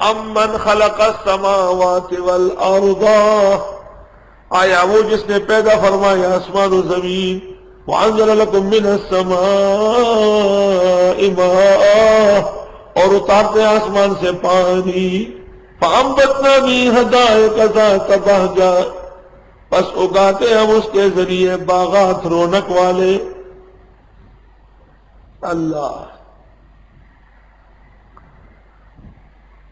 امن خلق السماوات والارض، آیا وہ جس نے پیدا فرمایا آسمان و زمین، وانزل لکم من السماء ماء، اور اتارتے آسمان سے پانی، فانبتنا به حدائق ذات بہجہ، پس اگاتے ہم اس کے ذریعے باغات رونق والے۔ اللہ،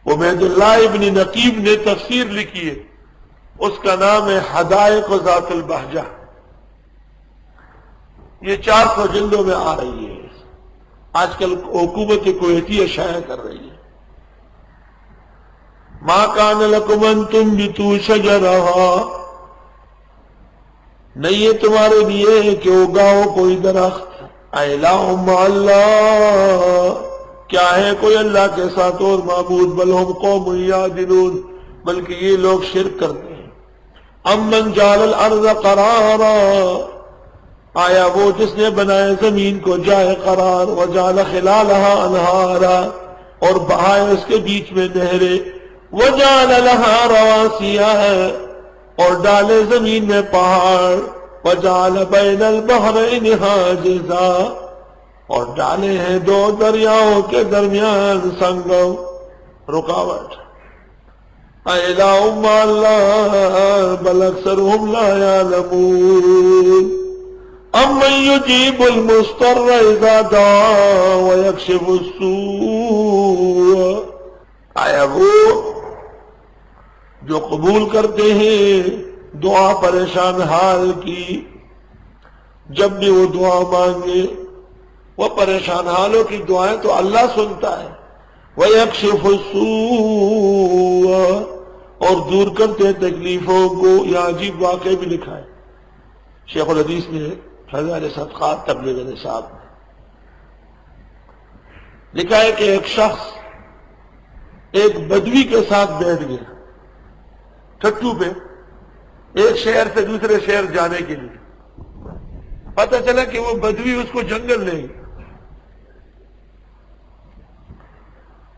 عبید اللہ ابن نقیب نے تفسیر لکھی ہے، اس کا نام ہے حدائق ذات البہجہ، یہ 400 جلدوں میں آ رہی ہے، آج کل حکومت کویتیہ شائع کر رہی ہے۔ ما کان لکم ان تنبتوا شجرہا، نہیں ہے تمہارے لیے کہ اگاؤ کوئی درخت، الہ مع اللہ، کیا ہے کوئی اللہ کے ساتھ اور معبود، بل ہم قوم یعدلون، بلکہ یہ لوگ شرک کرتے ہیں۔ امن جعل الارض قرارا، آیا وہ جس نے بنائے زمین کو جائے قرار، وجعل خلالہا انہارا، اور بہائے اس کے بیچ میں نہریں، وجعل لہا رواسیا، اور ڈالے زمین میں پہاڑ، وجعل بین البحرین حاجزا، اور ڈالے ہیں دو دریاؤں کے درمیان سنگم، رکاوٹ۔ الہ مع اللہ بل اکثرهم لا يعلمون، امن یجیب المضطر اذا دعا ویکشف السوء، آیا وہ جو قبول کرتے ہیں دعا پریشان حال کی، جب بھی وہ دعا مانگے، وہ پریشان حالوں کی دعائیں تو اللہ سنتا ہے، وَيَكْشِفُ السُّوءَ، اور دور کرتے ہیں تکلیفوں کو۔ یہ عجیب واقعہ بھی لکھا ہے شیخ الحدیث نے فضائل صدقات تبلیغ نصاب میں، لکھا ہے کہ ایک شخص ایک بدوی کے ساتھ بیٹھ گیا ٹھٹو پہ، ایک شہر سے دوسرے شہر جانے کے لیے۔ پتہ چلا کہ وہ بدوی اس کو جنگل لے گیا،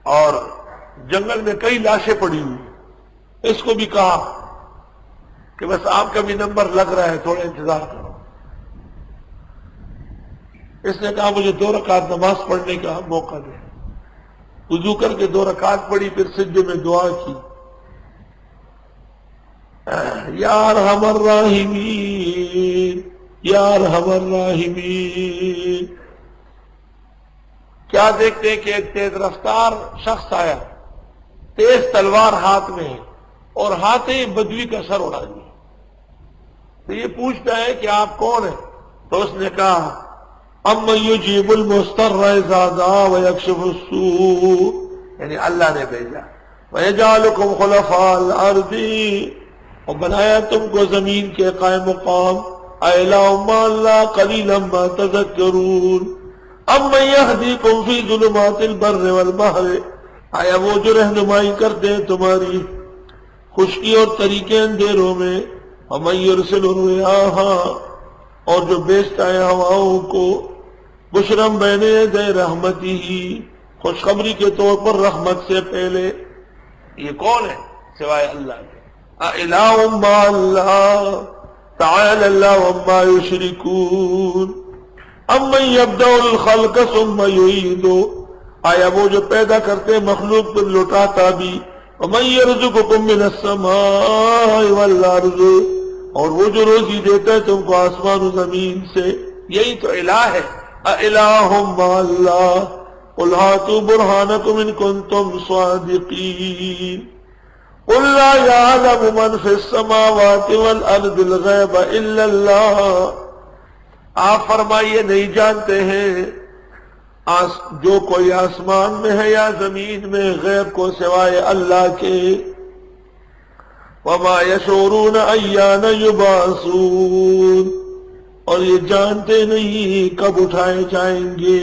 اور جنگل میں کئی لاشیں پڑی ہوئی، اس کو بھی کہا کہ بس آپ کا بھی نمبر لگ رہا ہے، تھوڑا انتظار کرو۔ اس نے کہا مجھے 2 رکعت نماز پڑھنے کا موقع دے، وضو کر کے 2 رکعت پڑھی، پھر سجدے میں دعا کی، یا ارحم الراحمین یا ارحم الراحمین۔ کیا دیکھتے ہیں کہ ایک تیز رفتار شخص آیا، تیز تلوار ہاتھ میں ہے، اور ہاتھ ہی بدوی کا سر اڑا دیا۔ تو یہ پوچھتا ہے کہ آپ کون ہیں؟ تو اس نے کہا امن یجیب المضطر اذا دعا ویکشف السوء، یعنی اللہ نے بھیجا، ویجعلکم خلفاء الارض، اور بنایا تم کو زمین کے قائم مقام، الہ مع اللہ قلیلا ما تذکرون، امن یہدیکم فی ظلمات البر والبحر، آیا وہ جو رہنمائی کرتے ہیں تمہاری خشکی اور طریقے اندھیروں میں، ومن یرسل الریاح، اور جو بیچتا ہے ہواؤں کو، بشرم بین یدی رحمتہ، خوشخبری کے طور پر رحمت سے پہلے۔ یہ کون ہے سوائے اللہ کے؟ الہ مع اللہ تعالی اللہ عما یشرکون، امن یبدأ الخلق ثم یعیدہ، آیا وہ جو پیدا کرتے مخلوق پر لوٹاتا بھی، ومن یرزقکم من السماء والارض، اور وہ جو روزی دیتا ہے تم کو آسمان و زمین سے، یہی تو الہ ہے۔ الہ مع اللہ قل ہاتوا برہانکم ان کنتم صادقین، قل لا یعلم من فی السماوات والارض الغیب الا اللہ، آپ فرمائیے نہیں جانتے ہیں جو کوئی آسمان میں ہے یا زمین میں غیب کو سوائے اللہ کے، وما یشعرون ایان یبعثون، اور یہ جانتے نہیں کب اٹھائے جائیں گے۔